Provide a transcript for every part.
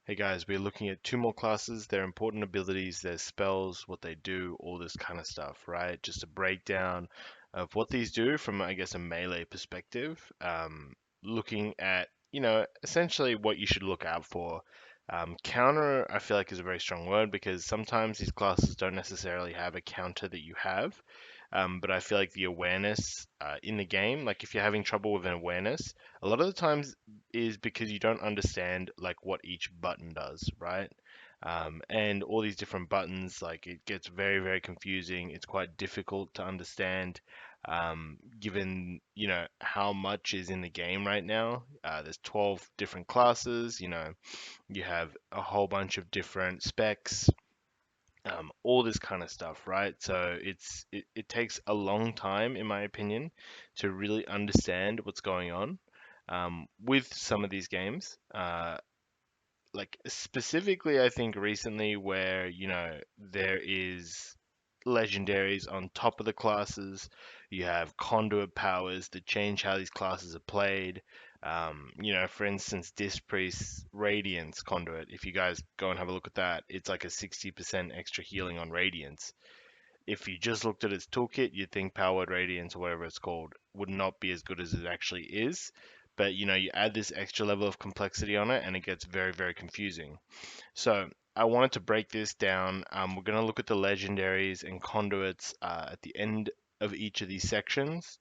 Hey guys, we're looking at two more classes, their important abilities, their spells, what they do, all this kind of stuff, right? Just a breakdown of what these do from, I guess, a melee perspective. Looking at, essentially what you should look out for. Counter, I feel like, is a very strong word because sometimes these classes don't necessarily have a counter that you have. But I feel like the awareness in the game, like if you're having trouble with an awareness, a lot of the times is because you don't understand like what each button does, right? And all these different buttons, like it gets very, very confusing. It's quite difficult to understand, given, how much is in the game right now. There's 12 different classes, you have a whole bunch of different specs, all this kind of stuff, right? So it takes a long time, in my opinion, to really understand what's going on with some of these games. Like specifically, I think recently where there is legendaries on top of the classes. You have conduit powers that change how these classes are played. For instance, Disc Priest's Radiance Conduit. If you guys go and have a look at that, it's like a 60% extra healing on Radiance. If you just looked at its toolkit, you'd think Powered Radiance or whatever it's called would not be as good as it actually is. But you add this extra level of complexity on it, and it gets very, very confusing. So I wanted to break this down. We're going to look at the legendaries and conduits at the end of each of these sections,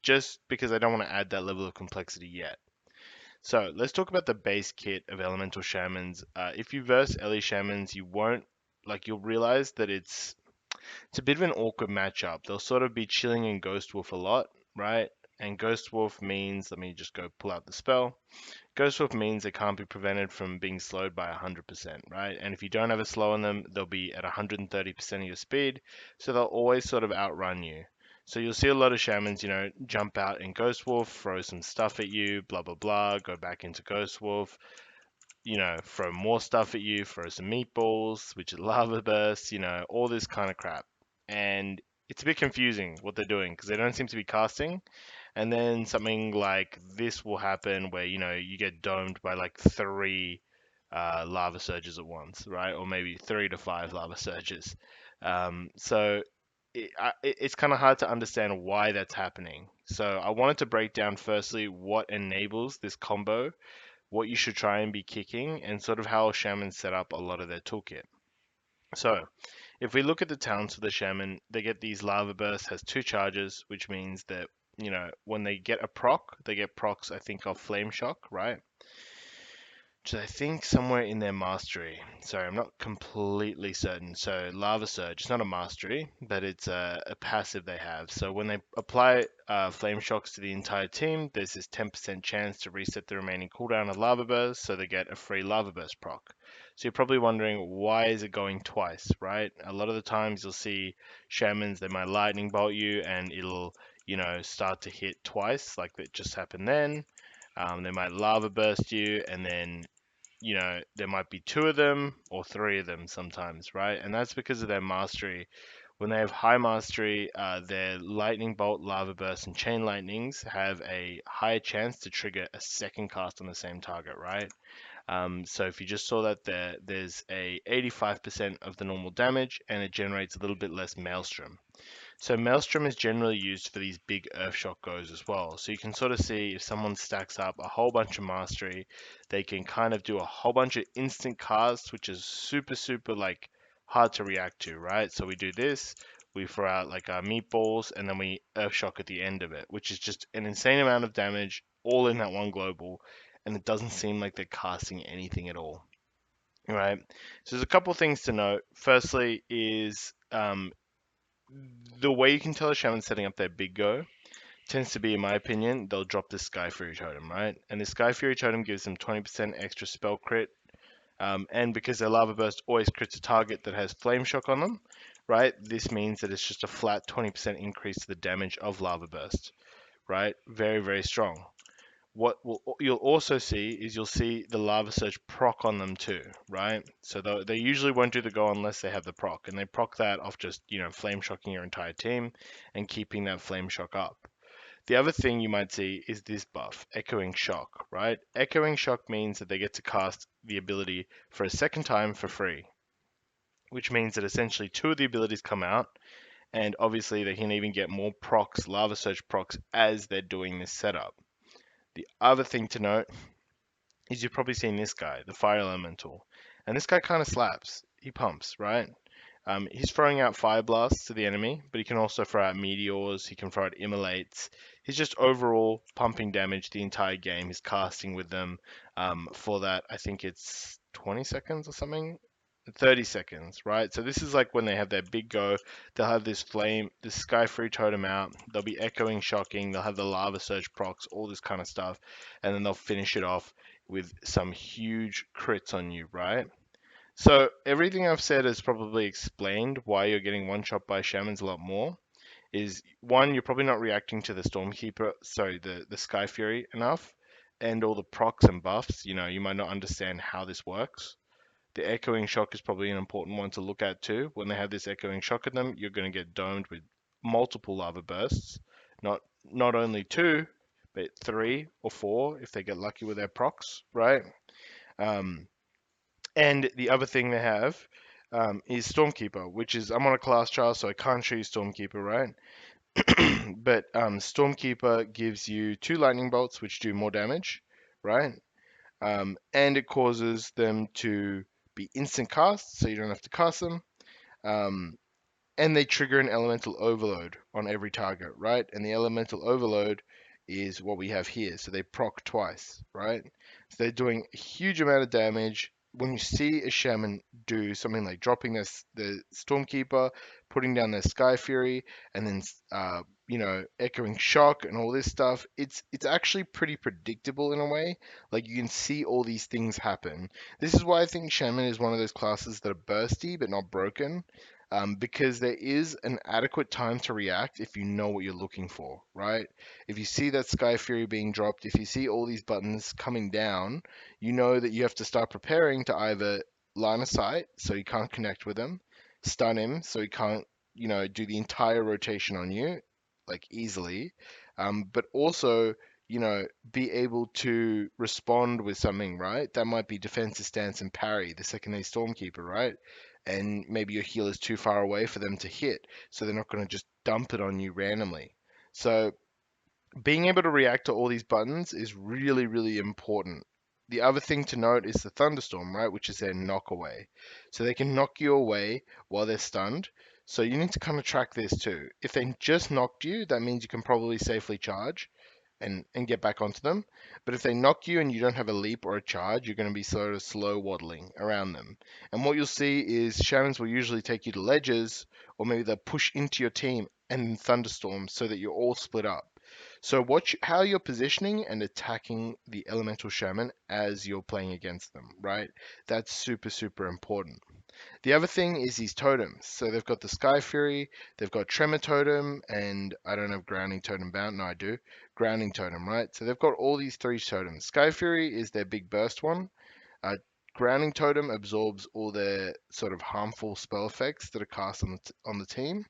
just because I don't want to add that level of complexity yet. So let's talk about the base kit of Elemental Shamans. If you verse Ellie Shamans, you won't you'll realize that it's a bit of an awkward matchup. They'll sort of be chilling in Ghost Wolf a lot, right? And Ghost Wolf means, let me just go pull out the spell. Ghost Wolf means they can't be prevented from being slowed by 100%, right? And if you don't have a slow on them, they'll be at 130% of your speed, so they'll always sort of outrun you. So you'll see a lot of shamans, jump out in Ghost Wolf, throw some stuff at you, blah blah blah, go back into Ghost Wolf, throw more stuff at you, throw some meatballs, which is lava bursts, all this kind of crap. And it's a bit confusing what they're doing because they don't seem to be casting. And then something like this will happen where, you get domed by like three lava surges at once, right? Or maybe 3 to 5 lava surges. So it's kind of hard to understand why that's happening. So I wanted to break down firstly what enables this combo, what you should try and be kicking, and sort of how shamans set up a lot of their toolkit. So, if we look at the talents for the shaman, they get these lava bursts, has 2 charges, which means that, when they get a proc, they get procs, I think, of flame shock, right? Which I think somewhere in their mastery. Sorry, I'm not completely certain. So Lava Surge, it's not a mastery, but it's a passive they have. So when they apply Flame Shocks to the entire team, there's this 10% chance to reset the remaining cooldown of Lava Burst, so they get a free Lava Burst proc. So you're probably wondering, why is it going twice, right? A lot of the times you'll see Shamans, they might Lightning Bolt you, and it'll, start to hit twice, like that just happened then. They might Lava Burst you, and then there might be 2 of them or 3 of them sometimes, right? And that's because of their mastery. When they have high mastery, their lightning bolt, lava burst, and chain lightnings have a higher chance to trigger a second cast on the same target, right? So if you just saw that there's a 85% of the normal damage, and it generates a little bit less maelstrom. So Maelstrom is generally used for these big Earthshock goes as well. So you can sort of see if someone stacks up a whole bunch of mastery, they can kind of do a whole bunch of instant casts, which is super, super like hard to react to, right? So we do this, we throw out like our meatballs, and then we Earthshock at the end of it, which is just an insane amount of damage, all in that one global, and it doesn't seem like they're casting anything at all. Right. So there's a couple things to note. Firstly, is the way you can tell a shaman setting up their big go tends to be, in my opinion, they'll drop this Sky Fury Totem, right? And the Sky Fury Totem gives them 20% extra spell crit. And because their Lava Burst always crits a target that has Flame Shock on them, right? This means that it's just a flat 20% increase to the damage of Lava Burst, right? Very, very strong. You'll also see is you'll see the Lava Surge proc on them too, right? So they usually won't do the go unless they have the proc, and they proc that off just flame shocking your entire team and keeping that flame shock up. The other thing you might see is this buff, Echoing Shock, right? Echoing Shock means that they get to cast the ability for a second time for free, which means that essentially two of the abilities come out, and obviously they can even get more procs, Lava Surge procs, as they're doing this setup. The other thing to note is you've probably seen this guy, the Fire Elemental, and this guy kind of slaps. He pumps, right? He's throwing out fire blasts to the enemy, but he can also throw out meteors. He can throw out immolates. He's just overall pumping damage the entire game. He's casting with them. For that, I think it's 20 seconds or something. 30 seconds, right? So this is like when they have their big go. They'll have this flame, this sky free totem out. They'll be echoing, shocking. They'll have the lava surge procs, all this kind of stuff, and then they'll finish it off with some huge crits on you, right? So everything I've said has probably explained why you're getting one shot by shamans a lot more. Is one, you're probably not reacting to the Stormkeeper, sorry, the Sky Fury enough, and all the procs and buffs. You know, you might not understand how this works. The echoing shock is probably an important one to look at too. When they have this echoing shock at them, you're going to get domed with multiple lava bursts. Not only two, but three or four if they get lucky with their procs, right? Um, and the other thing they have is Stormkeeper, which is I'm on a class trial, so I can't show you Stormkeeper, right? But Stormkeeper gives you two lightning bolts, which do more damage, right? And it causes them to be instant casts, so you don't have to cast them. Um, and they trigger an elemental overload on every target, right? And the elemental overload is what we have here. So they proc twice, right? So they're doing a huge amount of damage. When you see a shaman do something like dropping the Stormkeeper, putting down their Sky Fury, and then echoing shock and all this stuff, it's actually pretty predictable in a way. Like you can see all these things happen. This is why I think shaman is one of those classes that are bursty but not broken, because there is an adequate time to react if you know what you're looking for, right? If you see that Sky Fury being dropped, if you see all these buttons coming down, you know that you have to start preparing to either line of sight, so you can't connect with him, stun him, so he can't, do the entire rotation on you, like easily, but also, be able to respond with something, right? That might be defensive stance and parry the second they Stormkeeper, right? And maybe your healer's too far away for them to hit, so they're not going to just dump it on you randomly. So being able to react to all these buttons is really, really important. The other thing to note is the thunderstorm, right, which is their knock away. So they can knock you away while they're stunned. So you need to kind of track this too. If they just knocked you, that means you can probably safely charge and get back onto them. But if they knock you and you don't have a leap or a charge, you're going to be sort of slow waddling around them. And what you'll see is shamans will usually take you to ledges, or maybe they'll push into your team and thunderstorms so that you're all split up. So how you're positioning and attacking the elemental shaman as you're playing against them, right? That's super, super important. The other thing is these totems. So they've got the Sky Fury, they've got Tremor Totem, and I don't have Grounding Totem bound. No, I do. Grounding Totem, right? So they've got all these three totems. Sky Fury is their big burst one. Uh, Grounding Totem absorbs all their sort of harmful spell effects that are cast on the team.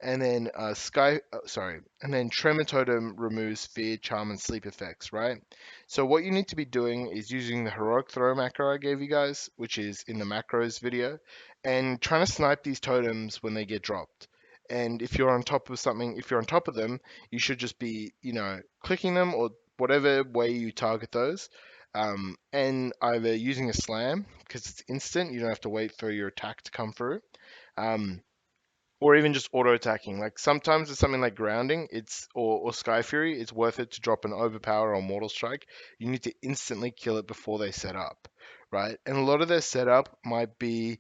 And then and then Tremor Totem removes fear, charm, and sleep effects, right? So what you need to be doing is using the heroic throw macro I gave you guys, which is in the macros video, and trying to snipe these totems when they get dropped. And if you're on top of something, if you're on top of them, you should just be, clicking them or whatever way you target those. And either using a slam, because it's instant, you don't have to wait for your attack to come through. Um, or even just auto attacking. Like sometimes with something like grounding, or Sky Fury, it's worth it to drop an overpower or mortal strike. You need to instantly kill it before they set up, right? And a lot of their setup might be,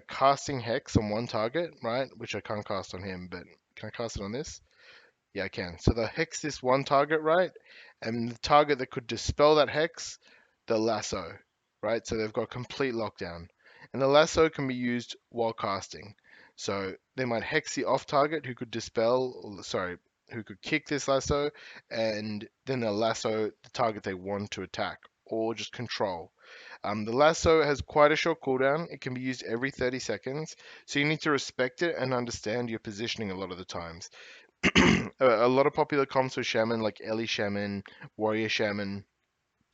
casting hex on one target, right? Which I can't cast on him, but can I cast it on this? Yeah, I can. So they'll hex this one target, right? And the target that could dispel that hex, the lasso, right? So they've got complete lockdown. And the lasso can be used while casting. So they might hex the off target who could who could kick this lasso, and then they'll lasso the target they want to attack, or just control. The lasso has quite a short cooldown. It can be used every 30 seconds, so you need to respect it and understand your positioning a lot of the times. A lot of popular comps for Shaman, like Ellie Shaman, Warrior Shaman,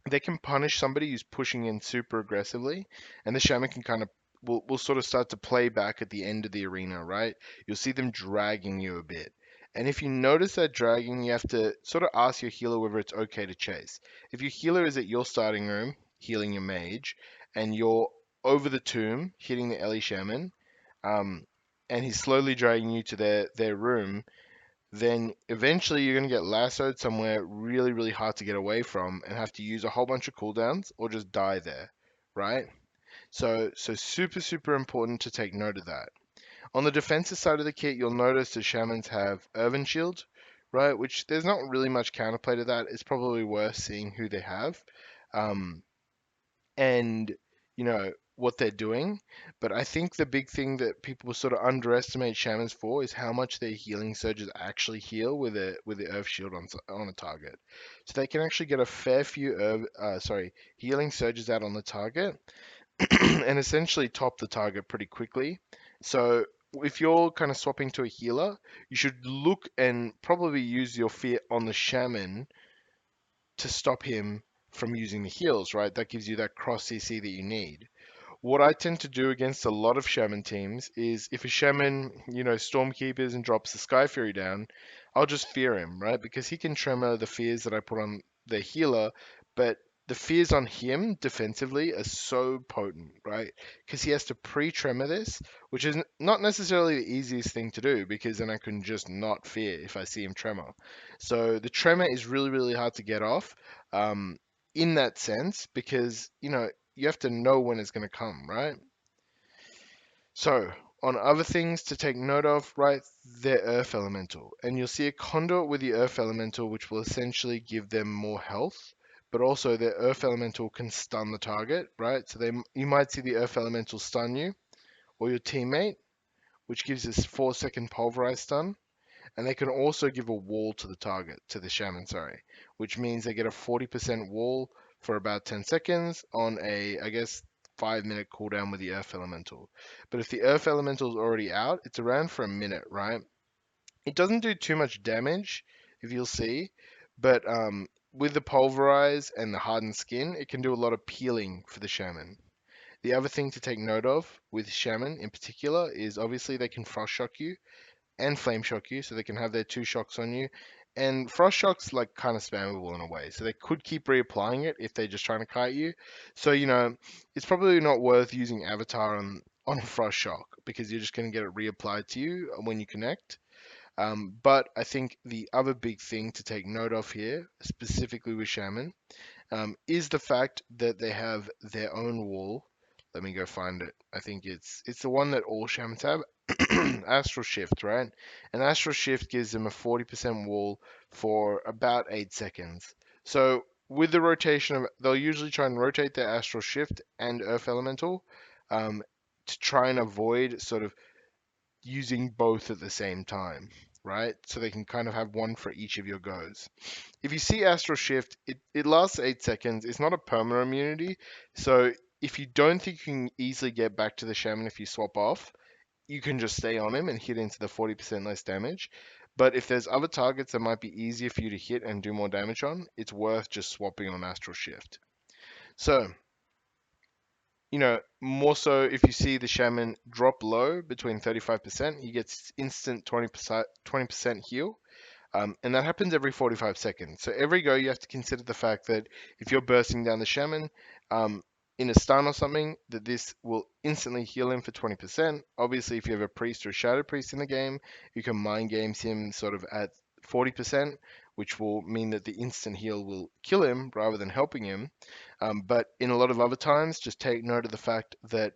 they can punish somebody who's pushing in super aggressively, and the Shaman can kind of will sort of start to play back at the end of the arena, right? You'll see them dragging you a bit. And if you notice that dragging, you have to sort of ask your healer whether it's okay to chase. If your healer is at your starting room, healing your mage, and you're over the tomb, hitting the Ellie Shaman, um, and he's slowly dragging you to their room, then eventually you're going to get lassoed somewhere really, really hard to get away from and have to use a whole bunch of cooldowns or just die there, right? So super, super important to take note of that. On the defensive side of the kit, you'll notice the Shamans have Earthen Shield, right? Which there's not really much counterplay to that. It's probably worth seeing who they have. Um, and what they're doing. But I think the big thing that people sort of underestimate shamans for is how much their healing surges actually heal with the earth shield on a target. So they can actually get a fair few healing surges out on the target and essentially top the target pretty quickly. So if you're kind of swapping to a healer, you should look and probably use your fear on the shaman to stop him from using the heals, right? That gives you that cross CC that you need. What I tend to do against a lot of shaman teams is if a shaman, Stormkeepers and drops the Sky Fury down, I'll just fear him, right? Because he can tremor the fears that I put on the healer, but the fears on him defensively are so potent, right? Because he has to pre-tremor this, which is not necessarily the easiest thing to do because then I can just not fear if I see him tremor. So the tremor is really, really hard to get off. In that sense, because you have to know when it's going to come, right? So, on other things to take note of, right, their Earth Elemental. And you'll see a Conduit with the Earth Elemental, which will essentially give them more health, but also their Earth Elemental can stun the target, right? So you might see the Earth Elemental stun you, or your teammate, which gives this 4-second pulverize stun. And they can also give a wall to the target, to the shaman, sorry, which means they get a 40% wall for about 10 seconds on a, I guess, 5-minute cooldown with the earth elemental. But if the earth elemental is already out, it's around for a minute, right? It doesn't do too much damage, if you'll see, but with the pulverize and the hardened skin, it can do a lot of peeling for the shaman. The other thing to take note of with shaman in particular is obviously they can frost shock you and flame shock you, so they can have their 2 shocks on you. And frost shock's like kind of spammable in a way, so they could keep reapplying it if they're just trying to kite you. So it's probably not worth using avatar on a frost shock because you're just going to get it reapplied to you when you connect. But I think the other big thing to take note of here, specifically with Shaman, is the fact that they have their own wall. Let me go find it. I think it's the one that all shamans have. Astral Shift, right? And Astral Shift gives them a 40% wall for about 8 seconds. So with the rotation of, they'll usually try and rotate their Astral Shift and Earth Elemental um, to try and avoid sort of using both at the same time, right? So they can kind of have one for each of your goes. If you see Astral Shift, it lasts 8 seconds. It's not a permanent immunity. So if you don't think you can easily get back to the Shaman if you swap off, you can just stay on him and hit into the 40% less damage. But if there's other targets that might be easier for you to hit and do more damage on, it's worth just swapping on Astral Shift. So, more so if you see the shaman drop low between 35%, he gets instant 20% heal. And that happens every 45 seconds. So every go, you have to consider the fact that if you're bursting down the shaman in a stun or something, that this will instantly heal him for 20%. Obviously, if you have a priest or a shadow priest in the game, you can mind games him sort of at 40%, which will mean that the instant heal will kill him rather than helping him. But in a lot of other times, just take note of the fact that,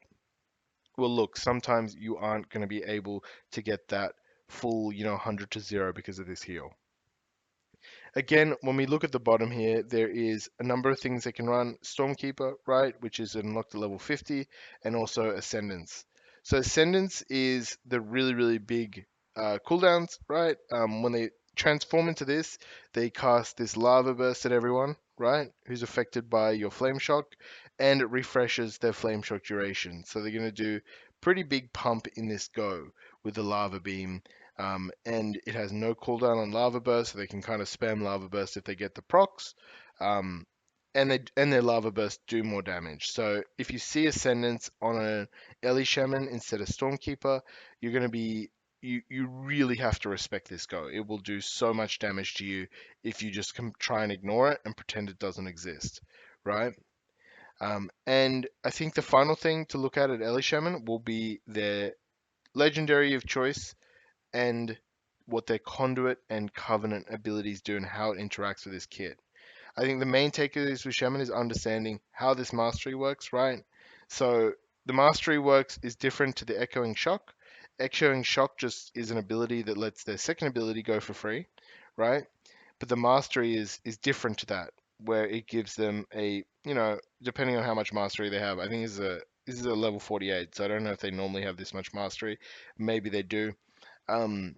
well, look, sometimes you aren't going to be able to get that full, 100 to 0 because of this heal. Again, when we look at the bottom here, there is a number of things that can run. Stormkeeper, right, which is unlocked at level 50, and also Ascendance. So Ascendance is the really, really big cooldowns, right? When they transform into this, they cast this lava burst at everyone, right, who's affected by your flame shock, and it refreshes their flame shock duration. So they're going to do pretty big pump in this go with the lava beam and it has no cooldown on Lava Burst, so they can kind of spam Lava Burst if they get the procs. Um, and their Lava Burst do more damage. So if you see Ascendance on an Ellie Shaman instead of Stormkeeper, you're going to be you really have to respect this go. It will do so much damage to you if you just try and ignore it and pretend it doesn't exist, right? And I think the final thing to look at Ellie Shaman will be their legendary of choice and what their Conduit and Covenant abilities do and how it interacts with this kit. I think the main takeaways with Shaman is understanding how this mastery works, right? So the mastery works is different to the Echoing Shock. Echoing Shock just is an ability that lets their second ability go for free, right? But the mastery is different to that, where it gives them a, depending on how much mastery they have. I think this is a level 48, so I don't know if they normally have this much mastery. Maybe they do. Um,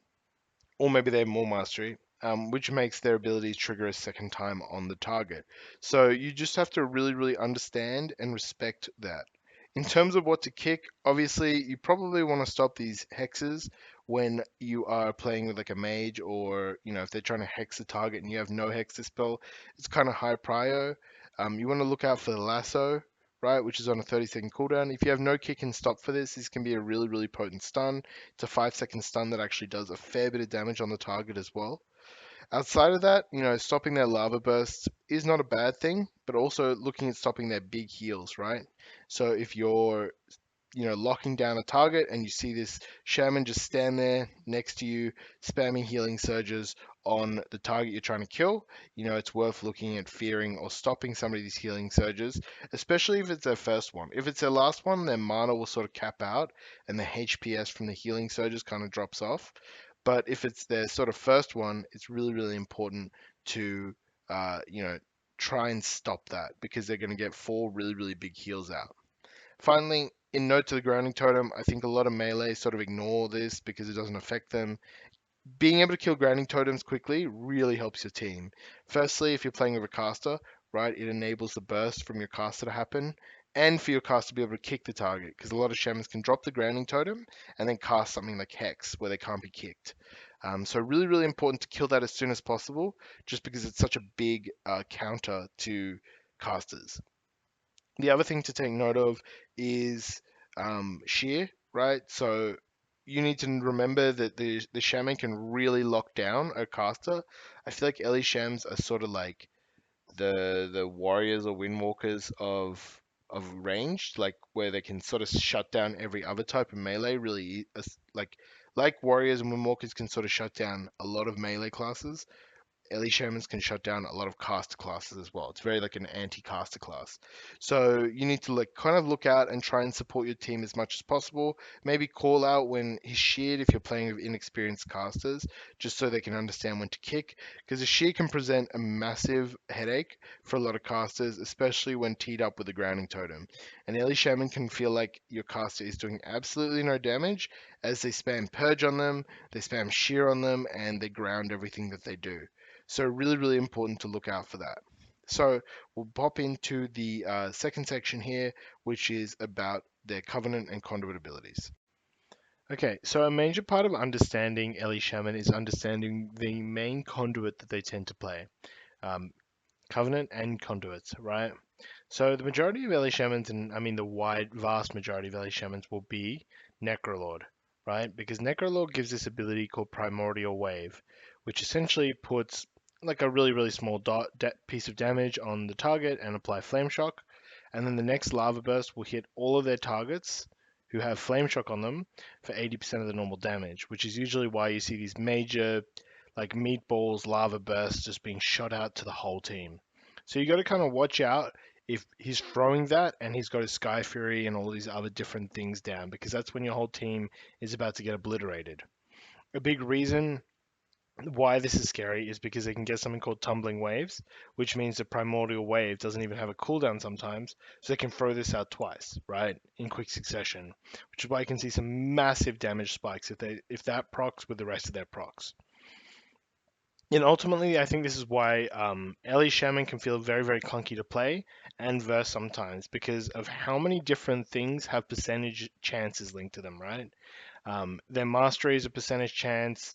or maybe they have more mastery, which makes their abilities trigger a second time on the target. So you just have to really, really understand and respect that. In terms of what to kick, obviously you probably want to stop these hexes when you are playing with like a mage, or if they're trying to hex a target and you have no hex dispel, it's kind of high prio. You want to look out for the lasso, right, which is on a 30-second cooldown. If you have no kick and stop for this can be a really, really potent stun. It's a 5-second stun that actually does a fair bit of damage on the target as well. Outside of that, stopping their lava bursts is not a bad thing, but also looking at stopping their big heals, right? So if you're locking down a target and you see this shaman just stand there next to you, spamming healing surges on the target you're trying to kill, it's worth looking at fearing or stopping some of these healing surges, especially if it's their first one. If it's their last one, their mana will sort of cap out and the HPS from the healing surges kind of drops off. But if it's their sort of first one, it's really, really important to, try and stop that, because they're going to get 4 really, really big heals out. Finally, in Note to the Grounding Totem, I think a lot of melee sort of ignore this because it doesn't affect them. Being able to kill grounding totems quickly really helps your team. Firstly, if you're playing with a caster, right, it enables the burst from your caster to happen, and for your caster to be able to kick the target, because a lot of shamans can drop the grounding totem and then cast something like Hex, where they can't be kicked. So really, really important to kill that as soon as possible, just because it's such a big counter to casters. The other thing to take note of is shear, right? So you need to remember that the shaman can really lock down a caster. I feel like Ellie Shams are sort of like the warriors or windwalkers of ranged, like where they can sort of shut down every other type of melee. Really, like warriors and windwalkers can sort of shut down a lot of melee classes. Ellie Shamans can shut down a lot of caster classes as well. It's very like an anti-caster class. So you need to like kind of look out and try and support your team as much as possible. Maybe call out when he's sheared if you're playing with inexperienced casters, just so they can understand when to kick. Because a shear can present a massive headache for a lot of casters, especially when teed up with a grounding totem. An Ellie Shaman can feel like your caster is doing absolutely no damage as they spam purge on them, they spam shear on them, and they ground everything that they do. So really, really important to look out for that. So we'll pop into the second section here, which is about their Covenant and Conduit abilities. Okay, so a major part of understanding Ellie Shaman is understanding the main conduit that they tend to play. Um, Covenant and Conduits, right? So the majority of Ellie Shamans, and I mean the vast majority of Ellie Shamans, will be Necrolord, right? Because Necrolord gives this ability called Primordial Wave, which essentially puts like a really, really small piece of damage on the target and apply Flame Shock. And then the next Lava Burst will hit all of their targets who have Flame Shock on them for 80% of the normal damage, which is usually why you see these major like meatballs, lava bursts just being shot out to the whole team. So you got to kind of watch out if he's throwing that and he's got his Sky Fury and all these other different things down, because that's when your whole team is about to get obliterated. A big reason why this is scary is because they can get something called tumbling waves, which means the primordial wave doesn't even have a cooldown sometimes, so they can throw this out twice, right, in quick succession, which is why you can see some massive damage spikes if that procs with the rest of their procs. And ultimately, I think this is why Ellie Shaman can feel very, very clunky to play and verse sometimes, because of how many different things have percentage chances linked to them, right? Their mastery is a percentage chance.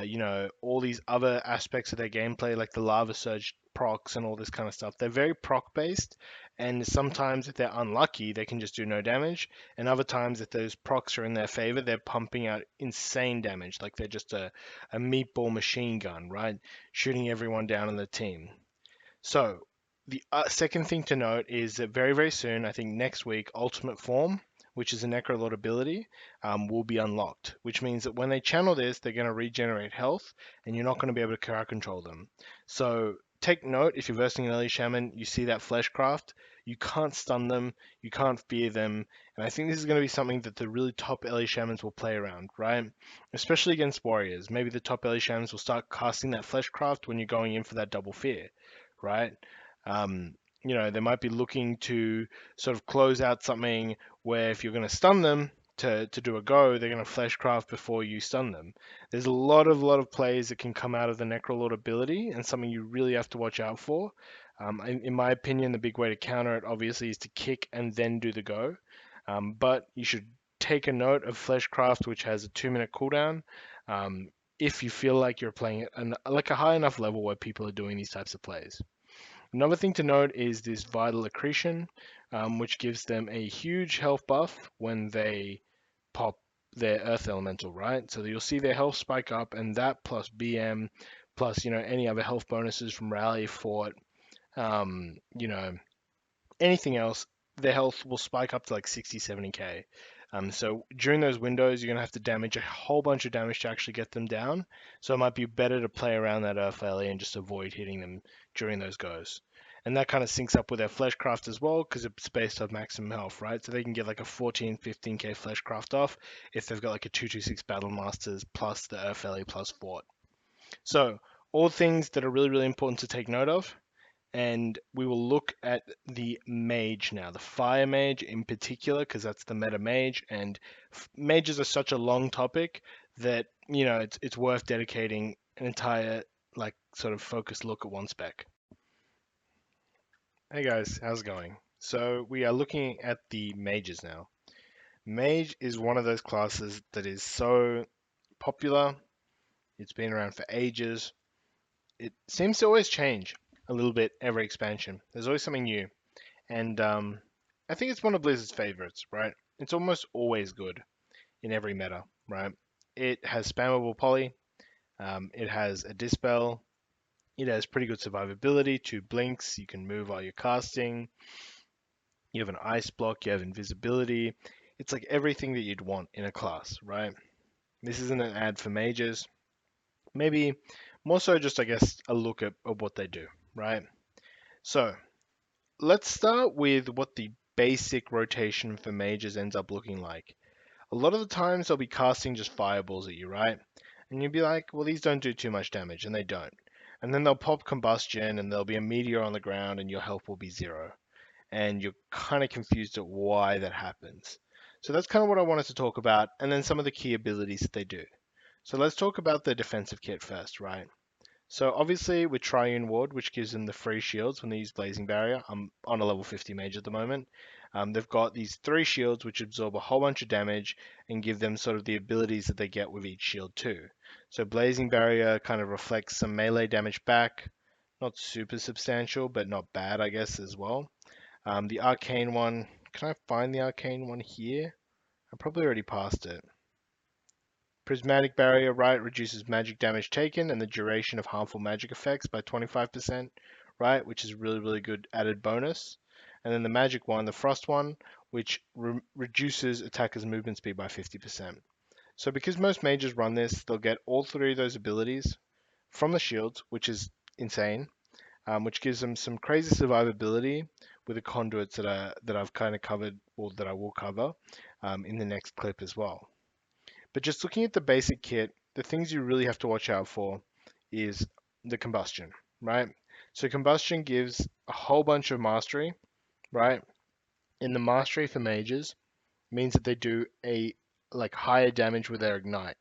You know, all these other aspects of their gameplay, like the lava surge procs and all this kind of stuff, they're very proc based. And sometimes, if they're unlucky, they can just do no damage. And other times, if those procs are in their favor, they're pumping out insane damage, like they're just a meatball machine gun, right? Shooting everyone down on the team. So, the second thing to note is that very, very soon, I think next week, Ultimate Form, which is a Necrolord ability, will be unlocked, which means that when they channel this, they're going to regenerate health, and you're not going to be able to crowd control them. So, take note if you're versing an early shaman, you see that fleshcraft, you can't stun them, you can't fear them, and I think this is going to be something that the really top early shamans will play around, right? Especially against warriors. Maybe the top early shamans will start casting that fleshcraft when you're going in for that double fear, right? Um, you know, they might be looking to sort of close out something where if you're going to stun them to do a go, they're going to fleshcraft before you stun them. There's a lot of plays that can come out of the Necrolord ability, and something you really have to watch out for. In my opinion, the big way to counter it obviously is to kick and then do the go. But you should take a note of Fleshcraft, which has a 2-minute cooldown. If you feel like you're playing it like a high enough level where people are doing these types of plays. Another thing to note is this Vital Accretion, which gives them a huge health buff when they pop their Earth Elemental, right? So you'll see their health spike up, and that plus BM, plus any other health bonuses from Rally, Fort, you know anything else, their health will spike up to like 60, 70k. So during those windows, you're going to have to damage a whole bunch of damage to actually get them down. So it might be better to play around that Earth Alley and just avoid hitting them during those goes. And that kind of syncs up with their Fleshcraft as well, because it's based on maximum health, right? So they can get like a 14, 15k Fleshcraft off if they've got like a 226 Battle Masters plus the Earth Alley plus Fort. So all things that are really, really important to take note of, and we will look at the mage now, the fire mage in particular, because that's the meta mage, and mages are such a long topic that it's worth dedicating an entire like sort of focused look at one spec. Hey guys, how's it going? So we are looking at the mages now. Mage is one of those classes that is so popular. It's been around for ages. It seems to always change a little bit every expansion. There's always something new. And I think it's one of Blizzard's favorites, right? It's almost always good in every meta, right? It has spammable poly, it has a dispel, it has pretty good survivability, 2 blinks, you can move while you're casting, you have an ice block, you have invisibility. It's like everything that you'd want in a class, right? This isn't an ad for mages. Maybe more so just, I guess, a look at what they do, right? So let's start with what the basic rotation for mages ends up looking like. A lot of the times they'll be casting just fireballs at you, right? And you'll be like, well, these don't do too much damage, and they don't. And then they'll pop combustion, and there'll be a meteor on the ground, and your health will be 0. And you're kind of confused at why that happens. So that's kind of what I wanted to talk about, and then some of the key abilities that they do. So let's talk about the defensive kit first, right? So obviously with Triune Ward, which gives them the free shields when they use Blazing Barrier, I'm on a level 50 mage at the moment. They've got these 3 shields which absorb a whole bunch of damage and give them sort of the abilities that they get with each shield too. So Blazing Barrier kind of reflects some melee damage back, not super substantial, but not bad I guess as well. The Arcane one, can I find the Arcane one here? I probably already passed it. Prismatic Barrier, right, reduces magic damage taken and the duration of harmful magic effects by 25%, right, which is really, really good added bonus. And then the magic one, the Frost one, which reduces attackers' movement speed by 50%. So because most mages run this, they'll get all 3 of those abilities from the shields, which is insane, which gives them some crazy survivability with the conduits that I've kind of covered, or that I will cover in the next clip as well. But just looking at the basic kit, the things you really have to watch out for is the combustion, right? So combustion gives a whole bunch of mastery, right? And the mastery for mages means that they do a like higher damage with their ignite,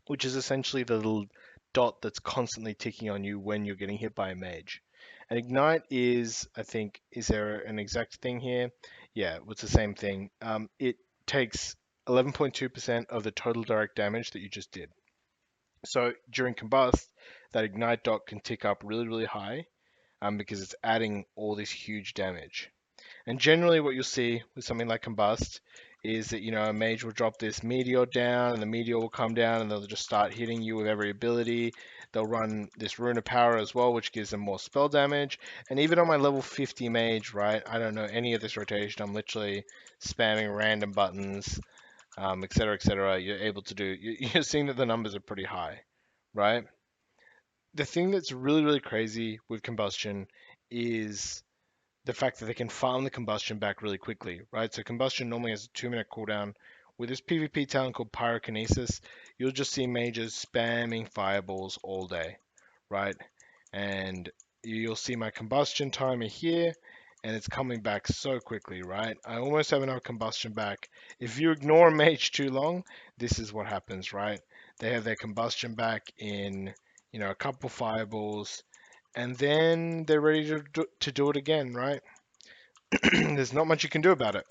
which is essentially the little dot that's constantly ticking on you when you're getting hit by a mage. And ignite is, I think, is there an exact thing here? Yeah, it's the same thing. It takes 11.2% of the total direct damage that you just did. So during combust, that ignite dot can tick up really, really high because it's adding all this huge damage. And generally, what you'll see with something like Combust is that, a mage will drop this meteor down, and the meteor will come down, and they'll just start hitting you with every ability. They'll run this Rune of Power as well, which gives them more spell damage. And even on my level 50 mage, right, I don't know any of this rotation. I'm literally spamming random buttons, etc., etc. You're able to do. You're seeing that the numbers are pretty high, right? The thing that's really, really crazy with Combustion is the fact that they can farm the combustion back really quickly, right? So combustion normally has a 2 minute cooldown. With this PvP talent called Pyrokinesis, you'll just see mages spamming fireballs all day, right? And you'll see my combustion timer here, and it's coming back so quickly, right? I almost have enough combustion back. If you ignore a mage too long, this is what happens, right? They have their combustion back in, a couple fireballs, and then they're ready to do it again, right? There's not much you can do about it.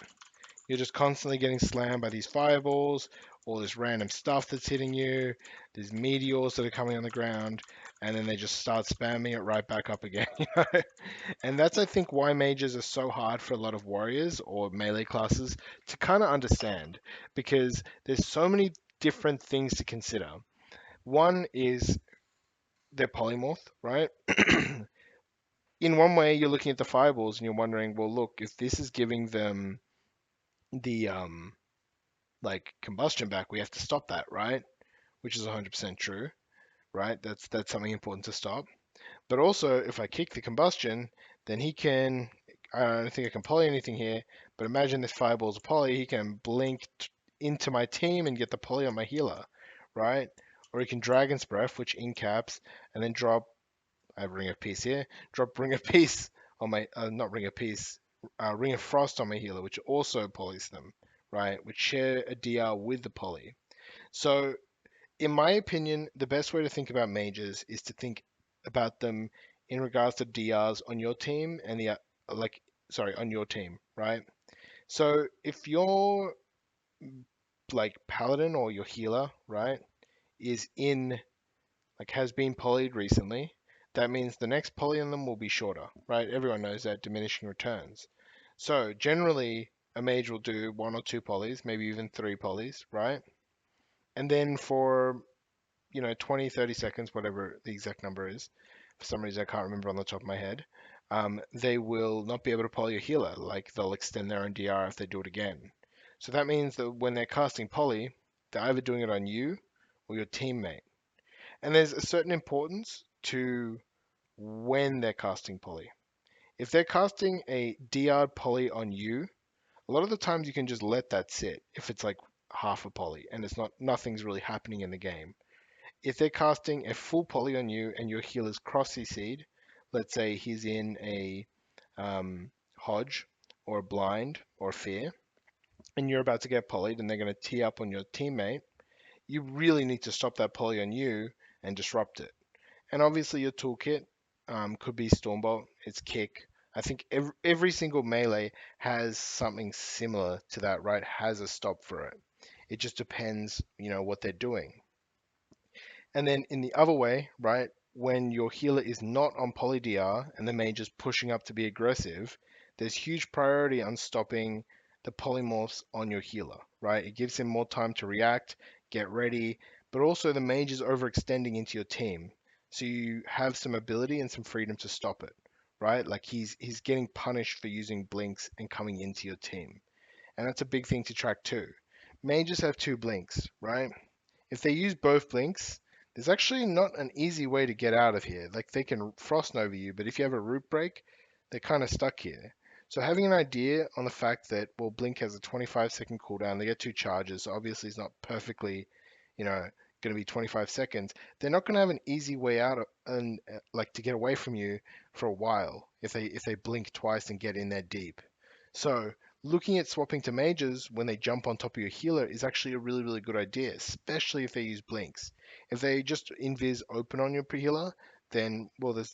You're just constantly getting slammed by these fireballs, all this random stuff that's hitting you, these meteors that are coming on the ground, and then they just start spamming it right back up again. And that's, I think, why mages are so hard for a lot of warriors or melee classes to kind of understand, because there's so many different things to consider. One is they're polymorph, right? In one way, you're looking at the fireballs and you're wondering, well, look, if this is giving them the like combustion back, we have to stop that, right? Which is 100% true, right? That's something important to stop. But also, if I kick the combustion, then he can. I don't think I can poly anything here, but imagine this fireball's a poly. He can blink into my team and get the poly on my healer, right? Or he can Dragon's Breath, which incaps, and then drop. I have Ring of Peace here. Drop Ring of Peace on my, not Ring of Peace, Ring of Frost on my healer, which also polys them, right? Which share a DR with the poly. So, in my opinion, the best way to think about mages is to think about them in regards to DRs on your team and on your team, right? So, if your like paladin or your healer, right, is in has been polyed recently, that means the next poly on them will be shorter, right? Everyone knows that diminishing returns. So generally, a mage will do 1 or 2 polys, maybe even 3 polys, right? And then for, 20, 30 seconds, whatever the exact number is, for some reason I can't remember on the top of my head, they will not be able to poly a healer. Like they'll extend their own DR if they do it again. So that means that when they're casting poly, they're either doing it on you or your teammate. And there's a certain importance to when they're casting poly. If they're casting a DR poly on you, a lot of the times you can just let that sit if it's like half a poly and nothing's really happening in the game. If they're casting a full poly on you and your healer's cross CC'd, let's say he's in a Hodge or a Blind or a Fear, and you're about to get polyed and they're going to tee up on your teammate, you really need to stop that poly on you and disrupt it. And obviously your toolkit could be Stormbolt, it's Kick. I think every single melee has something similar to that, right? Has a stop for it. It just depends, what they're doing. And then in the other way, right, when your healer is not on poly DR and the mage is pushing up to be aggressive, there's huge priority on stopping the polymorphs on your healer, right? It gives him more time to react, get ready, but also the mage is overextending into your team. So you have some ability and some freedom to stop it, right? Like he's getting punished for using blinks and coming into your team. And that's a big thing to track too. Mages have 2 blinks, right? If they use both blinks, there's actually not an easy way to get out of here. Like they can frost nova you, but if you have a root break, they're kind of stuck here. So having an idea on the fact that, well, Blink has a 25-second cooldown, they get 2 charges, so obviously it's not perfectly, going to be 25 seconds. They're not going to have an easy way out and like to get away from you for a while if they blink twice and get in there deep. So looking at swapping to mages when they jump on top of your healer is actually a really, really good idea, especially if they use blinks. If they just invis open on your healer, then, well,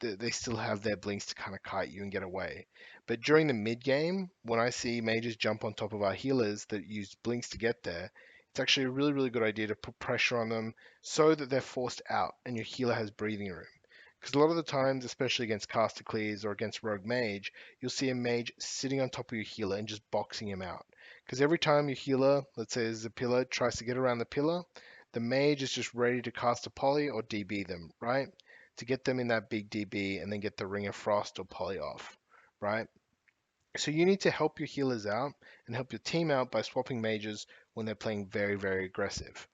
they still have their blinks to kind of kite you and get away. But during the mid game, when I see mages jump on top of our healers that use blinks to get there, it's actually a really, really good idea to put pressure on them so that they're forced out and your healer has breathing room. Because a lot of the times, especially against caster clears or against rogue mage, you'll see a mage sitting on top of your healer and just boxing him out. Because every time your healer, let's say there's a pillar, tries to get around the pillar, the mage is just ready to cast a poly or DB them, right? To get them in that big DB and then get the Ring of Frost or poly off, right? So you need to help your healers out and help your team out by swapping mages when they're playing very, very aggressive.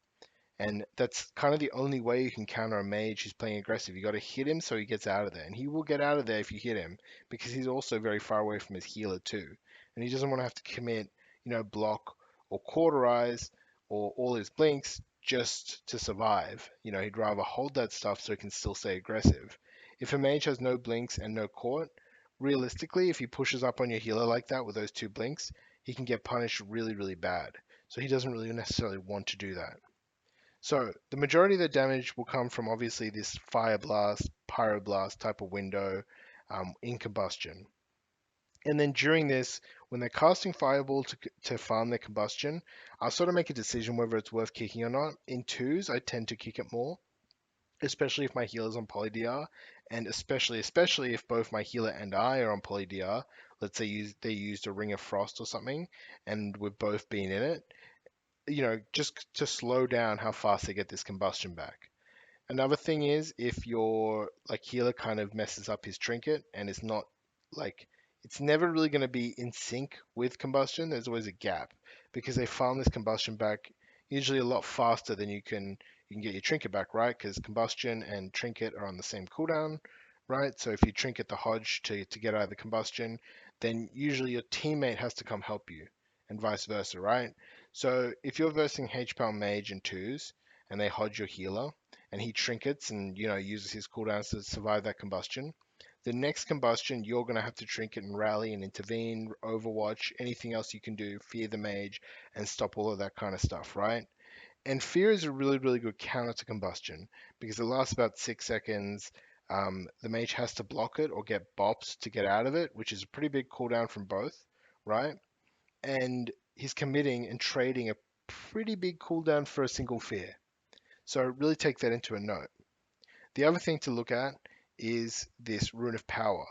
And that's kind of the only way you can counter a mage who's playing aggressive. You got to hit him so he gets out of there. And he will get out of there if you hit him because he's also very far away from his healer too. And he doesn't want to have to commit, block or cauterize or all his blinks just to survive. He'd rather hold that stuff so he can still stay aggressive. If a mage has no blinks and no court, realistically, if he pushes up on your healer like that with those two blinks, he can get punished really, really bad. So he doesn't really necessarily want to do that. So the majority of the damage will come from obviously this fire blast, pyroblast type of window in combustion. And then during this, when they're casting fireball to farm their combustion, I'll sort of make a decision whether it's worth kicking or not. In twos, I tend to kick it more, especially if my healer's on poly DR, and especially if both my healer and I are on poly DR. Let's say they used a Ring of Frost or something, and we've both been in it, just to slow down how fast they get this combustion back. Another thing is if your like healer kind of messes up his trinket and it's not like it's never really going to be in sync with combustion. There's always a gap because they farm this combustion back usually a lot faster than you can get your trinket back, right? Because combustion and trinket are on the same cooldown, right? So if you trinket the Hodge to get out of the combustion, then usually your teammate has to come help you, and vice versa, right? So if you're versing HPAL Mage in twos and they Hodge your healer, and he trinkets and uses his cooldowns to survive that combustion. The next combustion, you're going to have to trinket and rally and intervene, overwatch, anything else you can do, fear the mage, and stop all of that kind of stuff, right? And fear is a really, really good counter to combustion because it lasts about 6 seconds. The mage has to block it or get bopped to get out of it, which is a pretty big cooldown from both, right? And he's committing and trading a pretty big cooldown for a single fear. So really take that into a note. The other thing to look at is this Rune of Power.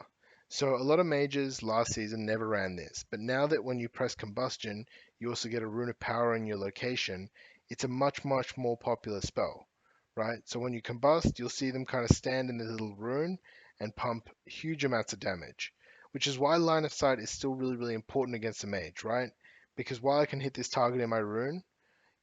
So a lot of mages last season never ran this, but now that when you press Combustion, you also get a Rune of Power in your location, it's a much, much more popular spell, right? So when you combust, you'll see them kind of stand in the little rune and pump huge amounts of damage, which is why line of sight is still really, really important against a mage, right? Because while I can hit this target in my rune,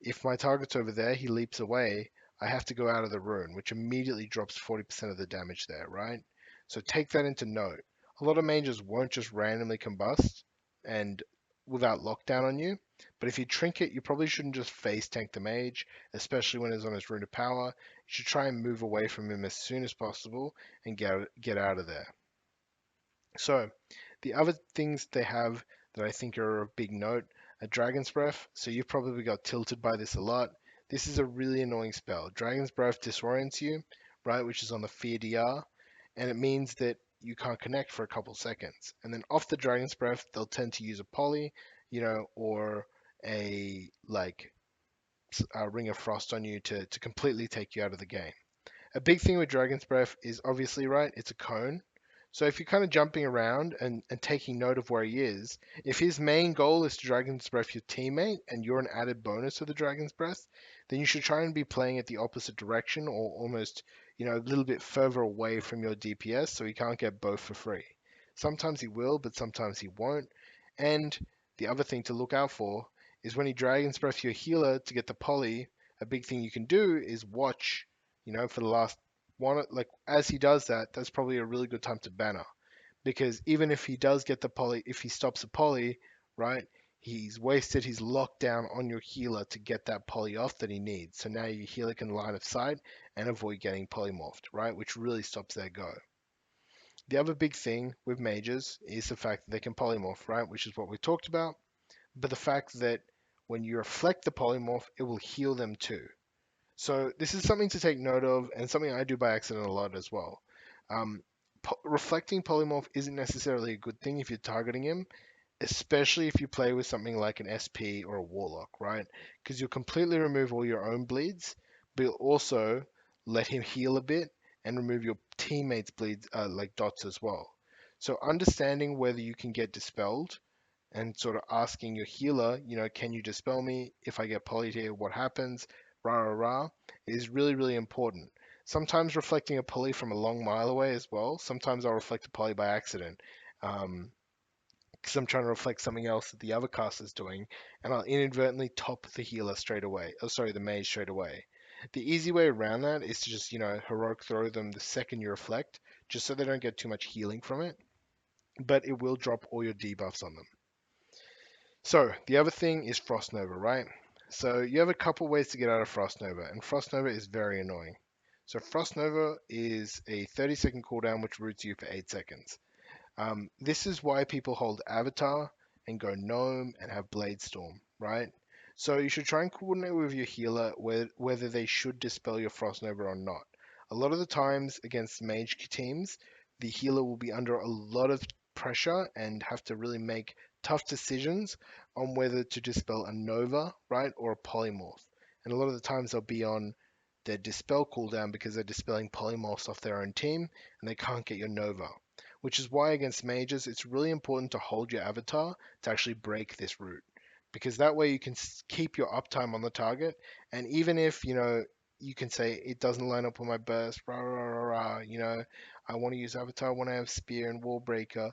if my target's over there, he leaps away, I have to go out of the rune, which immediately drops 40% of the damage there, right? So take that into note. A lot of mages won't just randomly combust and without lockdown on you, but if you trinket, you probably shouldn't just face tank the mage, especially when he's on his Rune of Power. You should try and move away from him as soon as possible and get out of there. So the other things they have that I think are of big note are Dragon's Breath. So you've probably got tilted by this a lot. This is a really annoying spell. Dragon's Breath disorients you, right, which is on the Fear DR, and it means that you can't connect for a couple seconds. And then off the Dragon's Breath, they'll tend to use a poly, or a a Ring of Frost on you to completely take you out of the game. A big thing with Dragon's Breath is obviously, right, it's a cone. So if you're kind of jumping around and taking note of where he is, if his main goal is to Dragon's Breath your teammate and you're an added bonus to the Dragon's Breath, then you should try and be playing it the opposite direction or almost, a little bit further away from your DPS so he can't get both for free. Sometimes he will, but sometimes he won't. And the other thing to look out for is when he Dragon's Breath your healer to get the poly, a big thing you can do is watch, for the last one, like as he does that, that's probably a really good time to banner. Because even if he does get the poly, if he stops a poly, right, he's wasted his lockdown on your healer to get that poly off that he needs. So now your healer can line of sight and avoid getting polymorphed, right, which really stops their go. The other big thing with mages is the fact that they can polymorph, right, which is what we talked about. But the fact that when you reflect the polymorph, it will heal them too. So this is something to take note of and something I do by accident a lot as well. Um, reflecting polymorph isn't necessarily a good thing if you're targeting him, especially if you play with something like an SP or a Warlock, right? Because you'll completely remove all your own bleeds, but you'll also let him heal a bit and remove your teammates' bleeds, like dots as well. So understanding whether you can get dispelled and sort of asking your healer, can you dispel me? If I get polyed here, what happens? Rah, rah, rah, is really, really important. Sometimes reflecting a poly from a long mile away as well. Sometimes I'll reflect a poly by accident. Because I'm trying to reflect something else that the other caster's doing, and I'll inadvertently top the healer straight away. Oh, sorry, the mage straight away. The easy way around that is to just, heroic throw them the second you reflect, just so they don't get too much healing from it, but it will drop all your debuffs on them. So the other thing is Frost Nova, right? So you have a couple ways to get out of Frost Nova, and Frost Nova is very annoying. So Frost Nova is a 30-second cooldown which roots you for 8 seconds. This is why people hold Avatar and go Gnome and have Blade Storm, right? So you should try and coordinate with your healer whether they should dispel your Frost Nova or not. A lot of the times against mage teams, the healer will be under a lot of pressure and have to really make tough decisions on whether to dispel a Nova, right, or a Polymorph. And a lot of the times they'll be on their dispel cooldown because they're dispelling polymorphs off their own team and they can't get your Nova, which is why against mages it's really important to hold your avatar to actually break this route, because that way you can keep your uptime on the target. And even if you can say it doesn't line up with my burst, rah, rah, rah, rah, I want to use avatar when I have spear and wall breaker,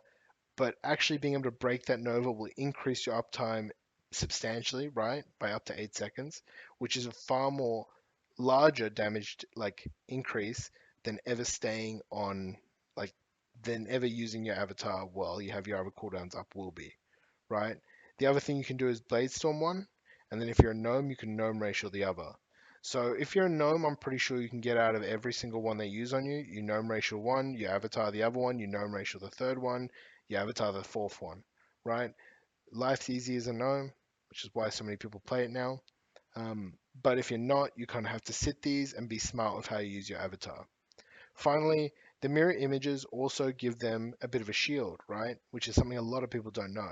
but actually being able to break that nova will increase your uptime substantially, right, by up to 8 seconds, which is a far more larger damage like increase than ever staying on, like, than ever using your avatar while you have your other cooldowns up will be, right? The other thing you can do is Blade Storm one, and then if you're a gnome, you can gnome racial the other. So if you're a gnome, I'm pretty sure you can get out of every single one they use on you. You gnome racial one, you avatar the other one, you gnome racial the third one, you avatar the fourth one, right? Life's easy as a gnome, which is why so many people play it now. But if you're not, you kind of have to sit these and be smart with how you use your avatar. Finally, the mirror images also give them a bit of a shield, right? Which is something a lot of people don't know.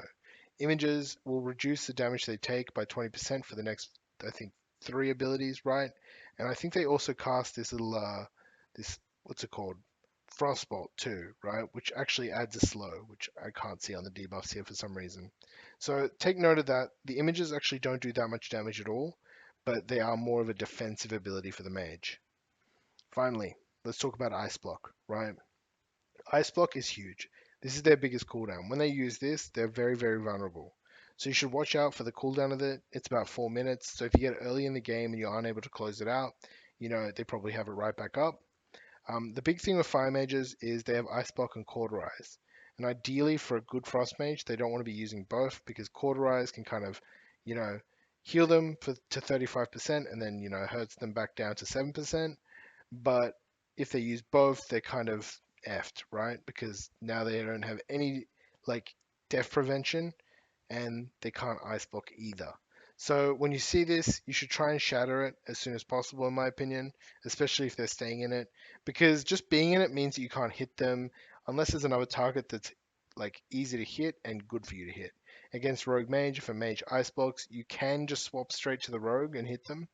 Images will reduce the damage they take by 20% for the next, I think, 3 abilities, right? And I think they also cast this little, this, what's it called? Frostbolt too, right? Which actually adds a slow, which I can't see on the debuffs here for some reason. So take note of that. The images actually don't do that much damage at all, but they are more of a defensive ability for the mage. Finally, let's talk about Ice Block, right? Ice Block is huge. This is their biggest cooldown. When they use this, they're very, very vulnerable. So you should watch out for the cooldown of it. It's about 4 minutes. So if you get early in the game and you're unable to close it out, they probably have it right back up. The big thing with Fire Mages is they have Ice Block and Cauterize. And ideally for a good Frost Mage, they don't want to be using both because Cauterize can kind of, heal them to 35% and then, hurts them back down to 7%. But if they use both, they're kind of effed, right? Because now they don't have any like death prevention and they can't ice block either. So when you see this, you should try and shatter it as soon as possible, in my opinion, especially if they're staying in it, because just being in it means that you can't hit them unless there's another target that's like easy to hit and good for you to hit. Against Rogue Mage, if a Mage ice blocks, you can just swap straight to the Rogue and hit them,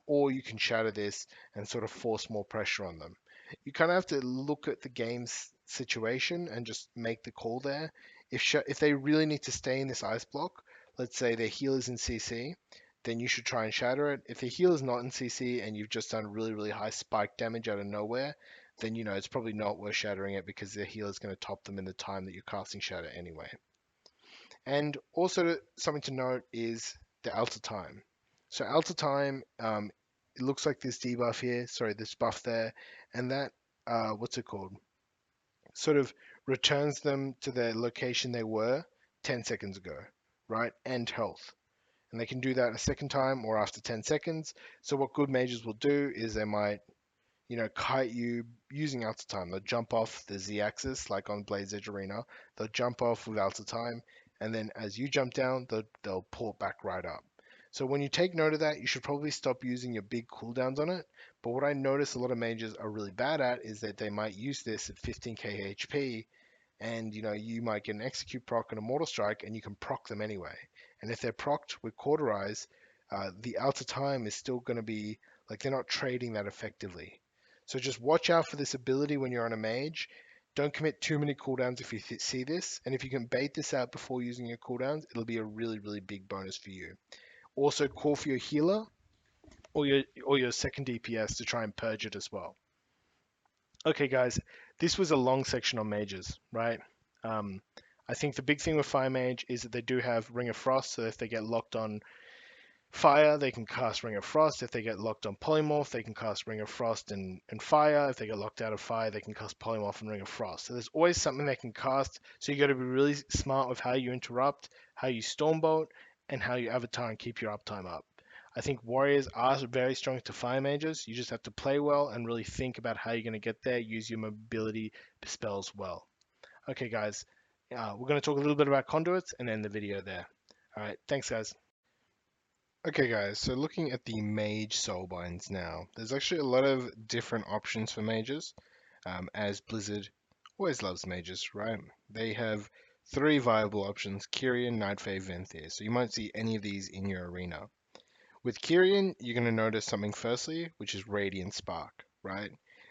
or you can shatter this and sort of force more pressure on them. You kind of have to look at the game's situation and just make the call there. If they really need to stay in this ice block, let's say their heal is in CC, then you should try and shatter it. If the heal is not in CC and you've just done really, really high spike damage out of nowhere, then it's probably not worth shattering it because their heal is going to top them in the time that you're casting shatter anyway. And also something to note is the altar time. So altar time, it looks like this debuff here, sorry, this buff there, and that, what's it called? Sort of returns them to their location they were 10 seconds ago, right? And health. And they can do that a second time or after 10 seconds. So what good mages will do is they might, kite you using altar time. They'll jump off the z-axis, like on Blade's Edge Arena. They'll jump off with altar time, and then as you jump down, they'll pull it back right up. So when you take note of that, you should probably stop using your big cooldowns on it. But what I notice a lot of mages are really bad at is that they might use this at 15k HP, and you might get an execute proc and a mortal strike, and you can proc them anyway. And if they're procced with cauterize, the outer time is still going to be like they're not trading that effectively. So just watch out for this ability when you're on a mage. Don't commit too many cooldowns if you see this, and if you can bait this out before using your cooldowns, it'll be a really, really big bonus for you. Also, call for your healer or your second DPS to try and purge it as well. Okay, guys, this was a long section on mages, right? I think the big thing with Fire Mage is that they do have Ring of Frost, so if they get locked on Fire, they can cast Ring of Frost. If they get locked on Polymorph, they can cast Ring of Frost and Fire. If they get locked out of Fire, they can cast Polymorph and Ring of Frost. So there's always something they can cast, so you got to be really smart with how you interrupt, how you Stormbolt, and how you Avatar and keep your uptime up. I think warriors are very strong to fire mages. You just have to play well and really think about how you're going to get there. Use your mobility spells well. Okay, guys, we're going to talk a little bit about conduits and end the video there. All right, thanks, guys. Okay, guys, so looking at the mage soulbinds now, there's actually a lot of different options for mages, as Blizzard always loves mages, right? They have three viable options: Kyrian, Nightfey, Venthyr. So you might see any of these in your arena. With Kyrian, you're going to notice something firstly, which is Radiant Spark, right?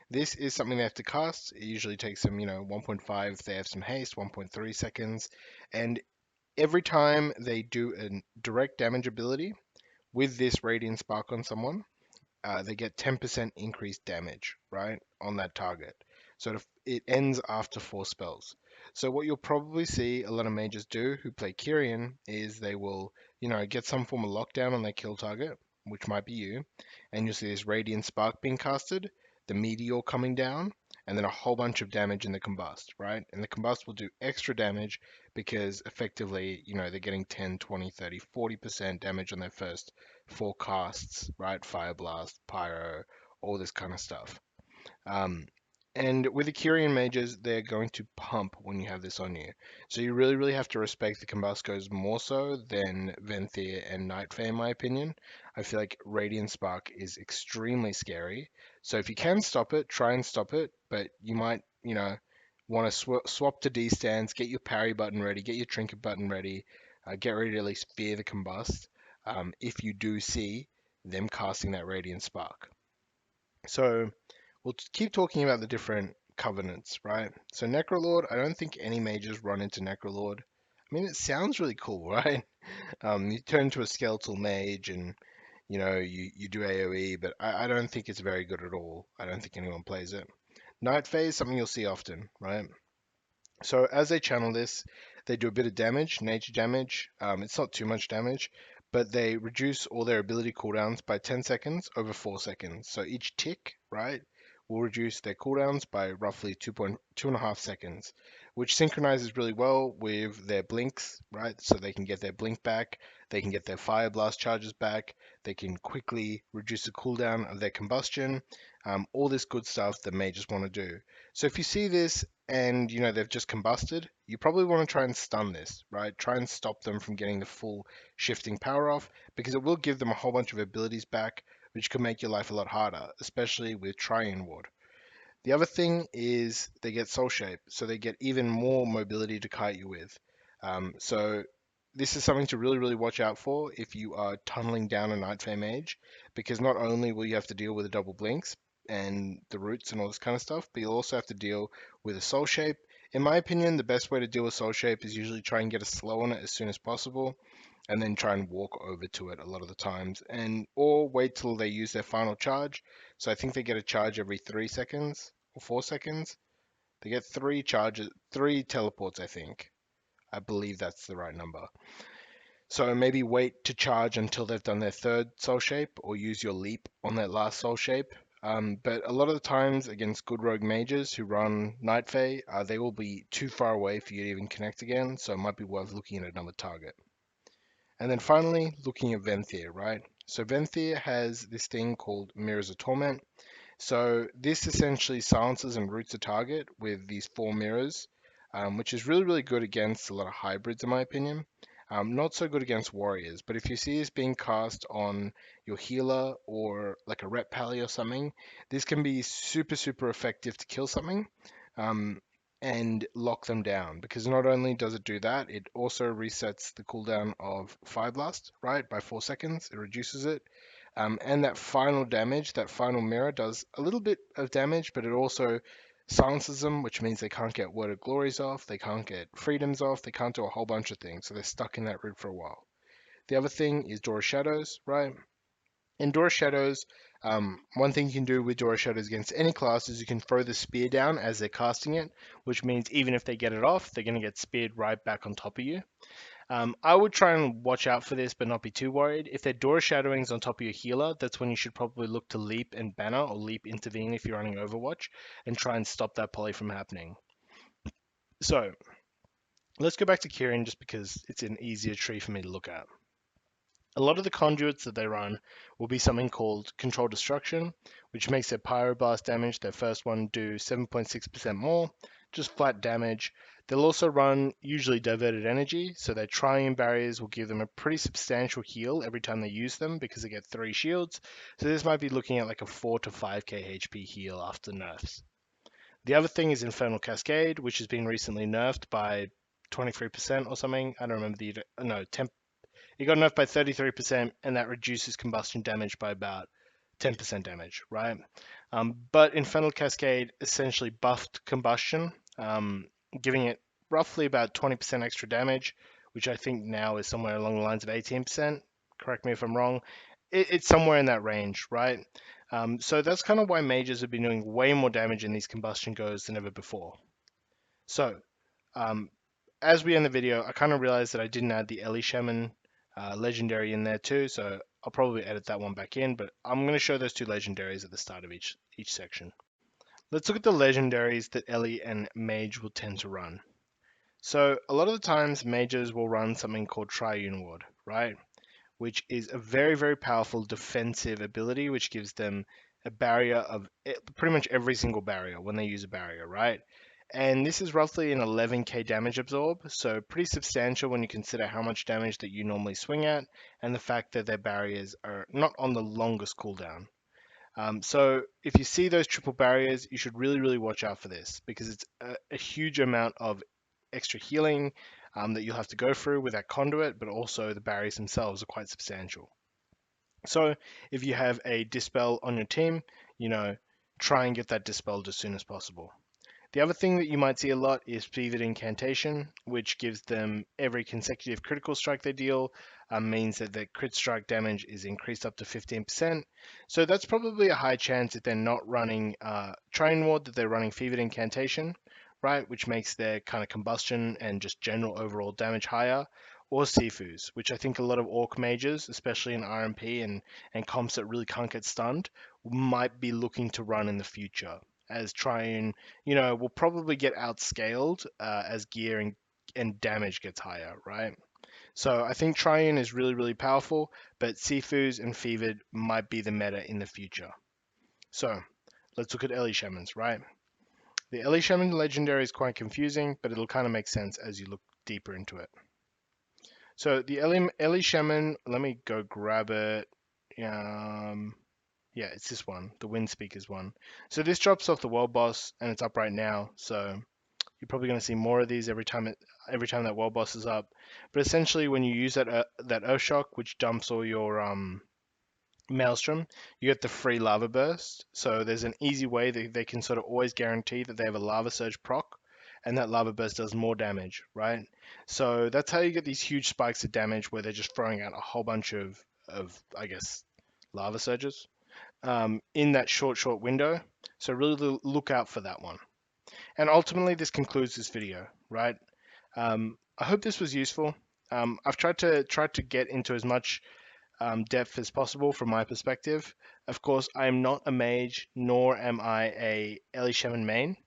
This is something they have to cast. It usually takes them, 1.5 if they have some haste, 1.3 seconds. And every time they do a direct damage ability with this Radiant Spark on someone, they get 10% increased damage, right, on that target. So it ends after 4 spells. So what you'll probably see a lot of mages do who play Kyrian is they will, get some form of lockdown on their kill target, which might be you, and you'll see this Radiant Spark being casted, the Meteor coming down, and then a whole bunch of damage in the Combust, right? And the Combust will do extra damage because effectively, they're getting 10, 20, 30, 40% damage on their first 4 casts, right? Fire Blast, Pyro, all this kind of stuff. Um, and with the Kyrian mages, they're going to pump when you have this on you. So you really, really have to respect the Combuscos more so than Venthyr and Nightfey, in my opinion. I feel like Radiant Spark is extremely scary. So if you can stop it, try and stop it. But you might, want to swap to D-stance, get your parry button ready, get your trinket button ready, get ready to at least fear the Combust if you do see them casting that Radiant Spark. So we'll keep talking about the different covenants, right? So Necrolord, I don't think any mages run into Necrolord. I mean, it sounds really cool, right? You turn into a skeletal mage and you do AoE, but I don't think it's very good at all. I don't think anyone plays it. Night Phase, something you'll see often, right? So as they channel this, they do a bit of damage, nature damage. It's not too much damage, but they reduce all their ability cooldowns by 10 seconds over 4 seconds. So each tick, right, will reduce their cooldowns by roughly 2.5 seconds, which synchronizes really well with their blinks, right? So they can get their blink back, they can get their fire blast charges back, they can quickly reduce the cooldown of their combustion, all this good stuff that mages want to do. So if you see this and they've just combusted, you probably want to try and stun this, right? Try and stop them from getting the full shifting power off, because it will give them a whole bunch of abilities back, which could make your life a lot harder, especially with Triune Ward. The other thing is they get Soul Shape, so they get even more mobility to kite you with. So this is something to really, really watch out for if you are tunneling down a Nightfey Mage, because not only will you have to deal with the double blinks and the roots and all this kind of stuff, but you'll also have to deal with a Soul Shape. In my opinion, the best way to deal with Soul Shape is usually try and get a slow on it as soon as possible, and then try and walk over to it a lot of the times, and or wait till they use their final charge. So I think they get a charge every 3 seconds or 4 seconds. They get 3 charges, 3 teleports, I think. I believe that's the right number. So maybe wait to charge until they've done their third soul shape, or use your leap on that last soul shape. But a lot of the times against good rogue mages who run Nightfey, they will be too far away for you to even connect again, so it might be worth looking at another target. And then finally, looking at Venthyr, right? So Venthyr has this thing called Mirrors of Torment. So this essentially silences and roots a target with these 4 mirrors, which is really, really good against a lot of hybrids in my opinion. Not so good against warriors, but if you see this being cast on your healer or like a rep pally or something, this can be super, super effective to kill something um, and lock them down. Because not only does it do that, it also resets the cooldown of Fire Blast, right, by 4 seconds. It reduces it. And that final damage, that final mirror, does a little bit of damage, but it also silences them, which means they can't get Worded Glories off, they can't get Freedoms off, they can't do a whole bunch of things, so they're stuck in that route for a while. The other thing is Door of Shadows, right? In Door of Shadows, one thing you can do with Door of Shadows against any class is you can throw the spear down as they're casting it, which means even if they get it off, they're going to get speared right back on top of you. I would try and watch out for this, but not be too worried. If they're door shadowings on top of your healer, that's when you should probably look to leap and banner or leap intervene if you're running Overwatch and try and stop that poly from happening. So let's go back to Kieran just because it's an easier tree for me to look at. A lot of the conduits that they run will be something called Control Destruction, which makes their Pyroblast damage, their first one, do 7.6% more, just flat damage. They'll also run usually Diverted Energy, so their Triune Barriers will give them a pretty substantial heal every time they use them because they get 3 shields. So this might be looking at like a 4 to 5k HP heal after nerfs. The other thing is Infernal Cascade, which has been recently nerfed by 23% or something. I don't remember no, 10, it got nerfed by 33%, and that reduces combustion damage by about 10% damage, right? But Infernal Cascade essentially buffed combustion, giving it roughly about 20% extra damage, which I think now is somewhere along the lines of 18%. Correct me if I'm wrong. It's somewhere in that range, right? So that's kind of why mages have been doing way more damage in these combustion goes than ever before. So, um, as we end the video, I kind of realized that I didn't add the Ellie Shaman legendary in there too, so I'll probably edit that one back in, but I'm going to show those two legendaries at the start of each section. Let's look at the legendaries that Ellie and Mage will tend to run. So a lot of the times mages will run something called Triune Ward, right? Which is a very, very powerful defensive ability, which gives them a barrier of pretty much every single barrier when they use a barrier, right? And this is roughly an 11k damage absorb, so pretty substantial when you consider how much damage that you normally swing at, and the fact that their barriers are not on the longest cooldown. So if you see those triple barriers, you should really, really watch out for this, because it's a huge amount of extra healing that you'll have to go through with that conduit, but also the barriers themselves are quite substantial. So if you have a dispel on your team, try and get that dispelled as soon as possible. The other thing that you might see a lot is Fevered Incantation, which gives them every consecutive critical strike they deal, means that their crit strike damage is increased up to 15%. So that's probably a high chance if they're not running Triune Ward, that they're running Fevered Incantation, right? Which makes their kind of combustion and just general overall damage higher. Or Sifus, which I think a lot of Orc mages, especially in RMP and comps that really can't get stunned, might be looking to run in the future as Triune, will probably get outscaled as gear and damage gets higher, right? So I think Triune is really, really powerful, but Sifus and Fevered might be the meta in the future. So let's look at Ellie Shamans, right? The Ellie Shaman legendary is quite confusing, but it'll kind of make sense as you look deeper into it. So the Ellie Shaman, let me go grab it. Yeah, it's this one, the Wind Speakers one. So this drops off the world boss, and it's up right now. So you're probably going to see more of these every time that world boss is up. But essentially, when you use that Earth Shock, which dumps all your Maelstrom, you get the free Lava Burst. So there's an easy way that they can sort of always guarantee that they have a Lava Surge proc, and that Lava Burst does more damage, right? So that's how you get these huge spikes of damage where they're just throwing out a whole bunch of I guess, Lava Surges in that short window. So really look out for that one. And ultimately, this concludes this video, right? I hope this was useful. I've tried to get into as much depth as possible from my perspective. Of course, I am not a mage, nor am I a Ellie Shaman main.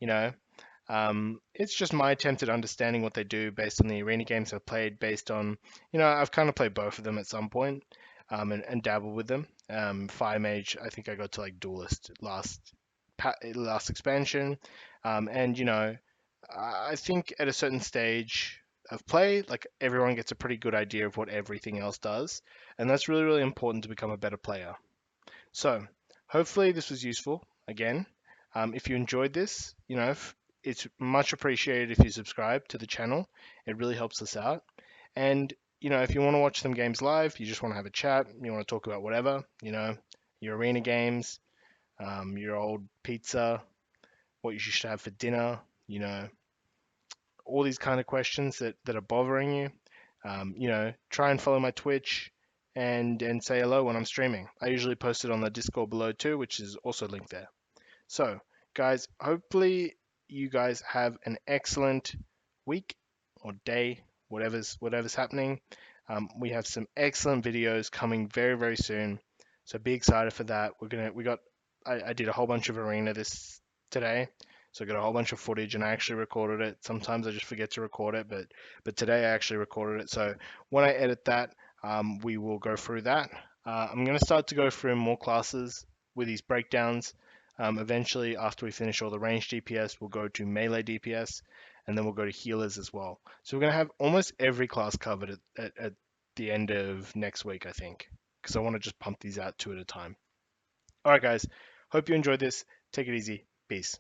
It's just my attempt at understanding what they do based on the arena games I've played, based on, I've kind of played both of them at some point, and dabbled with them. Fire Mage, I think I got to like Duelist last expansion, and I think at a certain stage, of play, like everyone gets a pretty good idea of what everything else does, and that's really, really important to become a better player. So, hopefully this was useful. Again, if you enjoyed this, it's much appreciated if you subscribe to the channel. It really helps us out. And, if you want to watch some games live, you just want to have a chat, you want to talk about whatever, your arena games, your old pizza, what you should have for dinner, all these kind of questions that are bothering you, try and follow my Twitch and say hello when I'm streaming. I usually post it on the Discord below too, which is also linked there. So, guys, hopefully you guys have an excellent week or day, whatever's happening. We have some excellent videos coming very, very soon, so be excited for that. I did a whole bunch of arena this today, so I got a whole bunch of footage, and I actually recorded it. Sometimes I just forget to record it, but today I actually recorded it. So when I edit that, we will go through that. I'm going to start to go through more classes with these breakdowns. Eventually, after we finish all the range DPS, we'll go to melee DPS, and then we'll go to healers as well. So we're going to have almost every class covered at the end of next week, I think, because I want to just pump these out two at a time. All right, guys. Hope you enjoyed this. Take it easy. Peace.